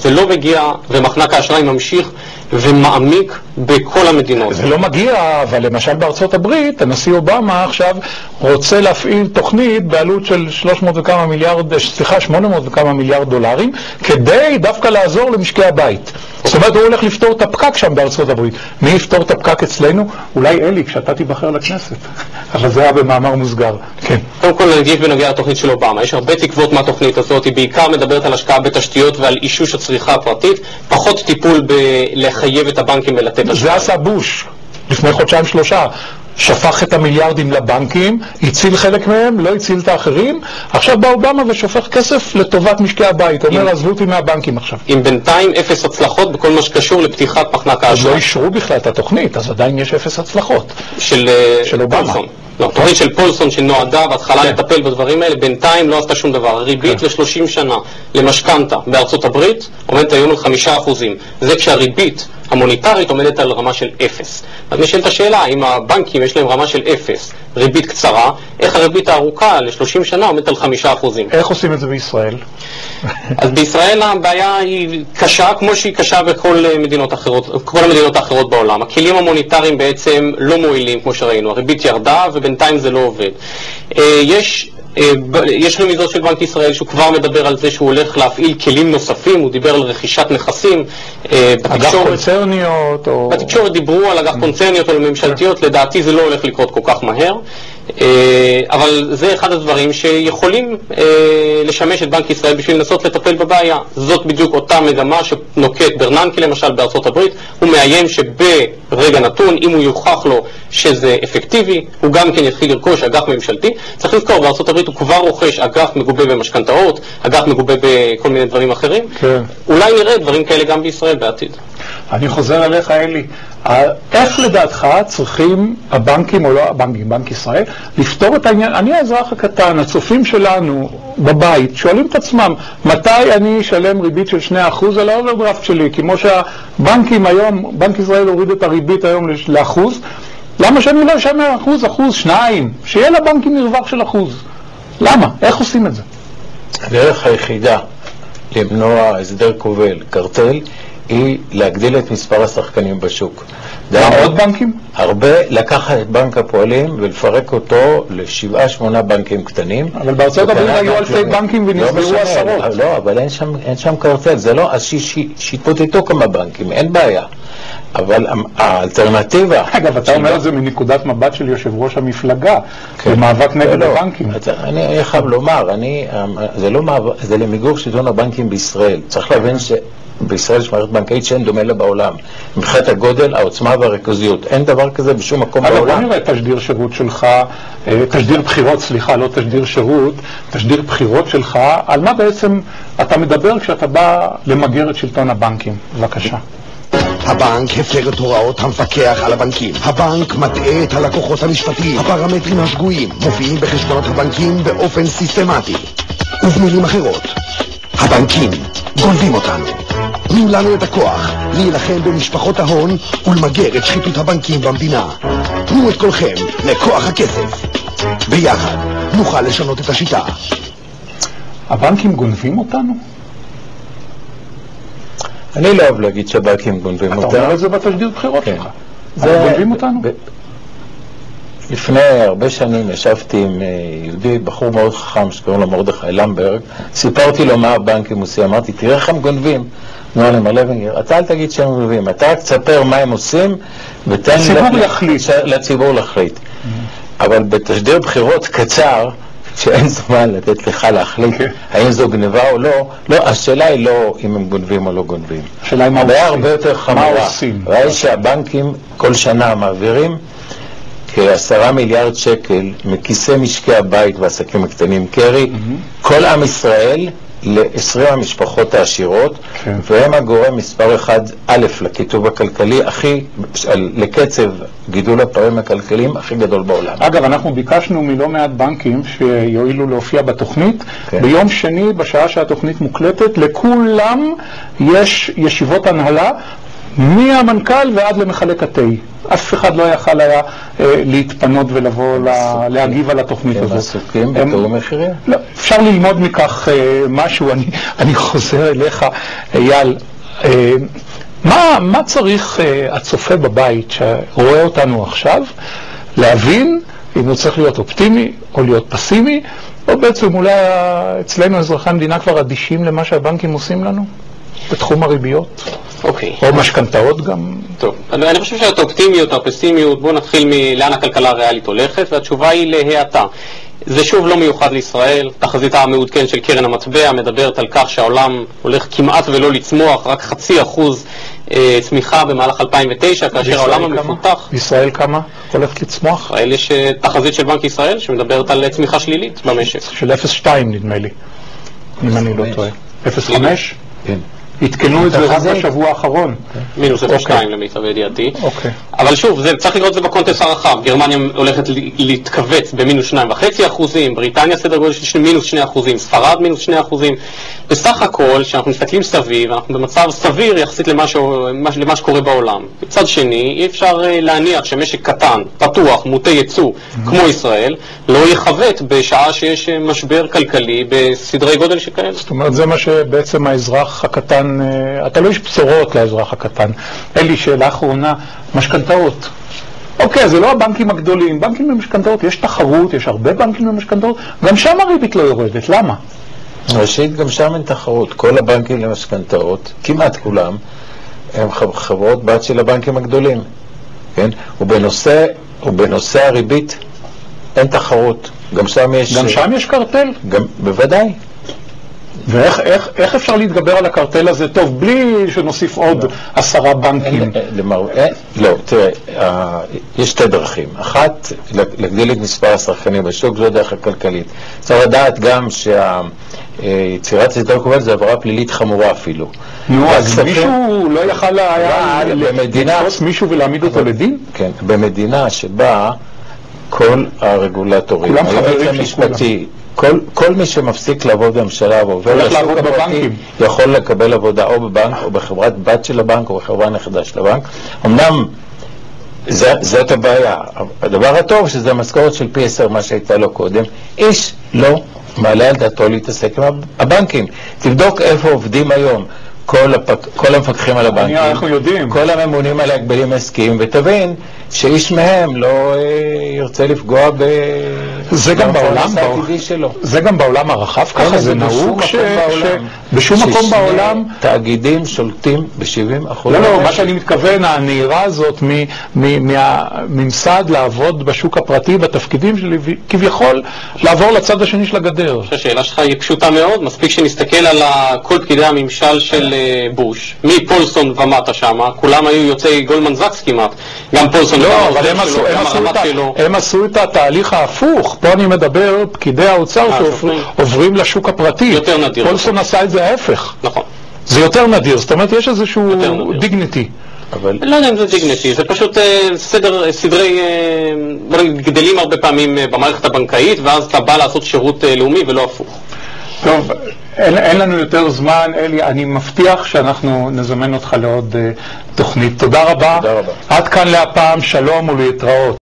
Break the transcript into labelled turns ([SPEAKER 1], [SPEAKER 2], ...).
[SPEAKER 1] זה לא מגיע, ומחנק האשראי ממשיך ומעמיק בכל המדינות.
[SPEAKER 2] זה לא מגיע, אבל למשל בארצות הברית, הנשיא אובמה עכשיו רוצה להפעיל תוכנית בעלות של 800 וכמה מיליארד דולרים, כדי דווקא לעזור למשקי הבית. זאת אומרת, הוא הולך לפתור את הפקק שם בארצות הברית. מי יפתור את הפקק אצלנו? אולי אלי, כשאתה תיבחר לכנסת. אבל זה היה במאמר מוסגר. כן.
[SPEAKER 1] קודם כל נגיד בנוגע לתוכנית של אובמה. יש הרבה תקוות מהתוכנית הזאת. היא בעיקר מדברת על השקעה בתשתיות ועל אישוש הצריכה הפרטית. פחות טיפול לחייב את הבנקים ולתת השקעה.
[SPEAKER 2] זה עשה בוש לפני חודשיים-שלושה. שפך את המיליארדים לבנקים, הציל חלק מהם, לא הציל את האחרים. עכשיו בא אובמה ושופך כסף לטובת משקי הבית. אומר, עזבו אותי מהבנקים עכשיו.
[SPEAKER 1] עם בינתיים אפס הצלחות בכל מה שקשור לפתיחת מחנק האשראי.
[SPEAKER 2] לא אישרו בכלל את התוכנית, אז עדיין יש אפס הצלחות.
[SPEAKER 1] של
[SPEAKER 2] אובמה.
[SPEAKER 1] לא, תוכנית של פולסון שנועדה בהתחלה לטפל בדברים האלה, בינתיים לא עשתה שום דבר. ריבית ל-30 שנה למשכנתה בארצות הברית עומדת היום על 5%. זה כשהריבית המוניטרית עומדת על רמה של 0. אז נשאלת השאלה, אם הבנקים יש להם רמה של 0, ריבית קצרה, איך הריבית הארוכה ל-30 שנה עומדת על 5%?
[SPEAKER 2] איך עושים את זה בישראל?
[SPEAKER 1] אז בישראל הבעיה היא קשה, כמו שהיא קשה בכל המדינות האחרות בעולם. הכלים המוניטריים בעצם לא מועילים, כמו שראינו. הריבית ירדה ובינתיים זה לא עובד. יש רמיזות של בנק ישראל שהוא כבר מדבר על זה שהוא הולך להפעיל כלים נוספים, הוא דיבר על רכישת נכסים.
[SPEAKER 2] אג"ח קונצרניות או...
[SPEAKER 1] בתקשורת דיברו על אג"ח קונצרניות או ממשלתיות, לדעתי זה לא הולך לקרות כל כך מהר. אבל זה אחד הדברים שיכולים לשמש את בנק ישראל בשביל לנסות לטפל בבעיה. זאת בדיוק אותה מגמה שנוקט ברננקי למשל בארצות הברית. הוא מאיים שברגע נתון, אם הוא יוכח לו שזה אפקטיבי, הוא גם כן יתחיל לרכוש אג"ח ממשלתי. צריך לזכור, בארצות הברית הוא כבר רוכש אג"ח מגובה במשכנתאות, אג"ח מגובה בכל מיני דברים אחרים.
[SPEAKER 2] כן.
[SPEAKER 1] אולי נראה דברים כאלה גם בישראל בעתיד.
[SPEAKER 2] אני חוזר אליך, אלי. איך לדעתך צריכים הבנקים, או לא הבנקים, בנק ישראל, לפתור את העניין? אני האזרח הקטן, הצופים שלנו בבית, שואלים את עצמם, מתי אני אשלם ריבית של 2% על האוברדרפט שלי? כמו שהבנקים היום, בנק ישראל הוריד את הריבית היום לאחוז, למה שאני לא אשלם 1%, 2%, שיהיה לבנקים מרווח של 1%? למה? איך עושים את זה?
[SPEAKER 3] הדרך היחידה למנוע הסדר כובל, קרטל, היא להגדיל את מספר השחקנים בשוק.
[SPEAKER 2] עוד בנקים?
[SPEAKER 3] הרבה, לקחת את בנק הפועלים ולפרק אותו ל7-8 בנקים קטנים.
[SPEAKER 2] אבל בארצות הברית היו אלפי בנקים ונסגרו עשרות.
[SPEAKER 3] לא, אבל אין שם קרטל, זה לא, אז שיתפוטטו כמה בנקים, אין בעיה. אבל האלטרנטיבה...
[SPEAKER 2] אגב, אתה אומר את זה מנקודת מבט של יושב ראש המפלגה, במאבק נגד הבנקים.
[SPEAKER 3] אני חייב לומר, זה למיגור שלטון הבנקים בישראל. צריך להבין בישראל יש מערכת בנקאית שאין דומה לה בעולם. מבחינת הגודל, העוצמה והריכוזיות. אין דבר כזה בשום מקום בעולם.
[SPEAKER 2] בוא נראה תשדיר שירות שלך, תשדיר בחירות, סליחה, לא תשדיר שירות, תשדיר בחירות שלך, על מה בעצם אתה מדבר כשאתה בא למגר את שלטון הבנקים? בבקשה.
[SPEAKER 4] הבנק הפר את הוראות המפקח על הבנקים. הבנק מטעה את הלקוחות המשפטיים. הפרמטרים השגויים מופיעים בחשבונות הבנקים באופן סיסטמטי. ובמילים אחרות, הבנקים גונבים אותנו. תנו לנו את הכוח להילחם במשפחות ההון ולמגר את שחיתות הבנקים במדינה. תנו את כולכם לכוח הכסף. ביחד נוכל לשנות את השיטה.
[SPEAKER 2] הבנקים גונבים אותנו?
[SPEAKER 3] אני לא אוהב להגיד שהבנקים גונבים אותנו.
[SPEAKER 2] אתה אומר את זה בתשדיר בחירות שלך. גונבים אותנו?
[SPEAKER 3] לפני הרבה שנים ישבתי עם יהודי, בחור מאוד חכם שקוראים לו מרדכי למברג, סיפרתי לו מה הבנקים עושים, אמרתי, תראה איך הם גונבים. נו, אני מלא ונגר, אתה אל תגיד שהם גונבים, אתה רק תספר מה הם עושים, ותן לציבור להחליט. אבל בתשדיר בחירות קצר, שאין זמן לתת לך להחליט האם זו גניבה או לא, השאלה היא לא אם הם גונבים או לא גונבים.
[SPEAKER 2] השאלה היא מה
[SPEAKER 3] עושים. הרבה יותר חמורה. ראי שהבנקים כל שנה מעבירים כ10 מיליארד שקל מכיסי משקי הבית והעסקים הקטנים קרי, כל עם ישראל ל20 המשפחות העשירות, והם הגורם מספר 1 א' לכיתוב הכלכלי לקצב גידול הפערים הכלכליים הכי גדול בעולם.
[SPEAKER 2] אגב, אנחנו ביקשנו מלא מעט בנקים שיועילו להופיע בתוכנית. ביום שני, בשעה שהתוכנית מוקלטת, לכולם יש ישיבות הנהלה, מהמנכ"ל ועד למחלק התה. אף אחד לא יכל היה להתפנות ולבוא להגיב על התוכנית הזאת.
[SPEAKER 3] הם עסוקים בתיאום מחירים?
[SPEAKER 2] לא, אפשר ללמוד מכך משהו. אני חוזר אליך, אייל. מה צריך הצופה בבית שרואה אותנו עכשיו להבין אם הוא צריך להיות אופטימי או להיות פסימי, או בעצם אולי אצלנו אזרחי המדינה כבר אדישים למה שהבנקים עושים לנו בתחום הריביות?
[SPEAKER 1] אוקיי.
[SPEAKER 2] או משכנתאות גם?
[SPEAKER 1] טוב, אני חושב שאת האופטימיות, הפסימיות, בואו נתחיל מלאן הכלכלה הריאלית הולכת, והתשובה היא להאטה. זה שוב לא מיוחד לישראל, תחזית המעודכן של קרן המטבע מדברת על כך שהעולם הולך כמעט ולא לצמוח, רק 0.5% צמיחה במהלך 2009, כאשר העולם המפותח...
[SPEAKER 2] ישראל כמה הולכת לצמוח?
[SPEAKER 1] ישראל יש תחזית של בנק ישראל שמדברת על צמיחה שלילית במשק.
[SPEAKER 2] של 0.2 נדמה לי, אם אני לא טועה. 0.5?
[SPEAKER 3] כן.
[SPEAKER 2] התקנו את זה רק בשבוע האחרון.
[SPEAKER 1] מינוס 0.2 למיטב ידיעתי.
[SPEAKER 2] אוקיי.
[SPEAKER 1] אבל שוב, צריך לראות את זה בקונטקסט הרחב. גרמניה הולכת להתכווץ במינוס 2.5%, בריטניה סדר גודל של מינוס 2%, ספרד מינוס 2%. בסך הכל, כשאנחנו מסתכלים סביב, אנחנו במצב סביר יחסית למה שקורה בעולם. מצד שני, אי אפשר להניח שמשק קטן, פתוח, מוטה ייצוא, כמו ישראל, לא יחוות בשעה שיש משבר כלכלי בסדרי גודל שכאלה.
[SPEAKER 2] זאת אומרת, זה מה שבעצם האזרח הקטן, אתה לא יש בשורות לאזרח הקטן. אין לי שאלה אחרונה, משכנתאות. אוקיי, זה לא הבנקים הגדולים, בנקים במשכנתאות, יש תחרות, יש הרבה בנקים במשכנתאות, גם שם הריבית לא יורדת, למה?
[SPEAKER 3] ראשית, גם שם אין תחרות. כל הבנקים למשכנתאות, כמעט כולם, הם חברות בת של הבנקים הגדולים. כן? ובנושא הריבית אין תחרות. גם שם יש
[SPEAKER 2] קרטל?
[SPEAKER 3] בוודאי.
[SPEAKER 2] ואיך אפשר להתגבר על הקרטל הזה? טוב, בלי שנוסיף עוד 10 בנקים.
[SPEAKER 3] לא, תראה, יש שתי דרכים. אחת, להגדיל את מספר השחקנים בשוק, זו הדרך הכלכלית. צריך לדעת גם שיצירת הסדר כובל זה עבירה פלילית חמורה אפילו.
[SPEAKER 2] נו, אז מישהו לא יכל לתפוס מישהו ולהעמיד אותו לדין?
[SPEAKER 3] כן, במדינה שבה כל הרגולטורים, היועץ המשפטי, כל מי שמפסיק לעבוד בממשלה ועובר לשוק הפרטי יכול לקבל עבודה או בבנק או בחברת בת של הבנק או בחברה נכדה של הבנק. אמנם זאת הבעיה. הדבר הטוב שזה המשכורת של פי 10 מה שהייתה לו קודם. איש לא מעלה על דעתו להתעסק עם הבנקים. תבדוק איפה עובדים היום כל המפקחים על הבנקים,
[SPEAKER 2] אנחנו יודעים.
[SPEAKER 3] כל הממונים על ההגבלים העסקיים, ותבין שאיש מהם לא ירצה לפגוע במפרנס העתידי שלו.
[SPEAKER 2] זה גם בעולם הרחב ככה, זה נהוג בשום מקום בעולם
[SPEAKER 3] תאגידים שולטים ב-70%.
[SPEAKER 2] לא, מה שאני מתכוון, הנהירה הזאת מהממסד לעבוד בשוק הפרטי בתפקידים שלי, כביכול לעבור לצד השני של הגדר.
[SPEAKER 1] השאלה שלך היא פשוטה מאוד, מספיק שנסתכל על כל פקידי הממשל של בוש, מפולסון ומטה שם, כולם היו יוצאי גולדמן זאקס כמעט, גם פולסון
[SPEAKER 2] לא, אבל הם עשו את התהליך ההפוך. פה אני מדבר פקידי האוצר שעוברים לשוק הפרטי.
[SPEAKER 1] יותר נדיר.
[SPEAKER 2] פולסון עשה את זה ההפך.
[SPEAKER 1] נכון.
[SPEAKER 2] זה יותר נדיר, זאת אומרת יש איזשהו דיגניטי.
[SPEAKER 1] לא יודע אם זה דיגניטי, זה פשוט סדרי גדלים הרבה פעמים במערכת הבנקאית, ואז אתה בא לעשות שירות לאומי ולא הפוך.
[SPEAKER 2] טוב, אין לנו יותר זמן, אלי, אני מבטיח שאנחנו נזמן אותך לעוד תוכנית. תודה רבה.
[SPEAKER 3] תודה רבה.
[SPEAKER 2] עד כאן להפעם, שלום ולהתראות.